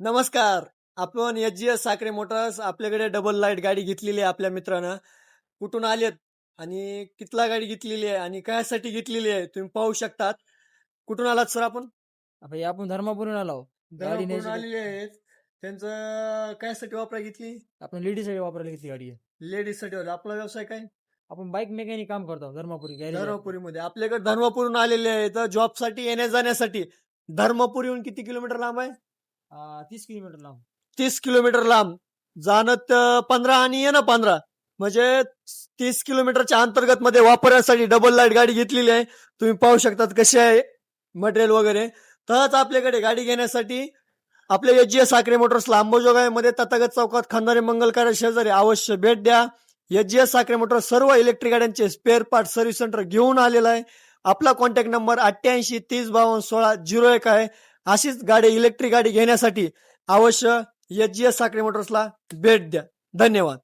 नमस्कार. आपण एच-जी-एस साखरे मोटर्स आपल्याकडे डबल लाईट गाडी घेतलेली आहे आपल्या मित्रानं. कुठून आलेत आणि कितला गाडी घेतलेली आहे आणि कशासाठी घेतलेली आहे तुम्ही पाहू शकतात. कुठून आलात सर आपण? आपण आपण धर्मापुरून आलो. गाडी धर्मापुरून न्यायची आलेली आहेत. त्यांचं कशासाठी वापरायला घेतली? आपण लेडीजसाठी वापरायला घेतली गाडी आहे. लेडीजसाठी होती. आपला व्यवसाय काय? आपण बाईक मेकॅनिक काम करतो धर्मापुरी गॅरेज आहे आपलं. धर्मपुरीमध्ये. आपल्याकडे धर्मपुरून आलेले आहेत जॉबसाठी येण्या-जाण्यासाठी. धर्मपुरीहून किती किलोमीटर लांब आहे? 30 किलोमीटर लांब. 30 किलोमीटर लांब. जाणं 15 आणि येणं 15. म्हणजे 30 किलोमीटरच्या अंतर्गत मध्ये वापरण्यासाठी डबल लाईट गाडी घेतलेली आहे. तुम्ही पाहू शकतात कशी आहे मटेरियल वगैरे. तरच आपल्याकडे गाडी घेण्यासाठी आपल्या एच-जी-एस साखरे मोटर्सला अंबाजोगाईमध्ये तथागत चौकात खंदारे मंगल कार्य शेजारी अवश्य भेट द्या. एच-जी-एस साखरे मोटर्स सर्व इलेक्ट्रिक गाड्यांचे स्पेअर पार्ट सर्व्हिस सेंटर घेऊन आलेला आहे. आपला कॉन्टॅक्ट नंबर 88 30 52 16 01 आहे. अशीच गाडी इलेक्ट्रिक गाडी घेण्यासाठी अवश्य एच-जी-एस साखरे मोटर्सला भेट द्या. धन्यवाद.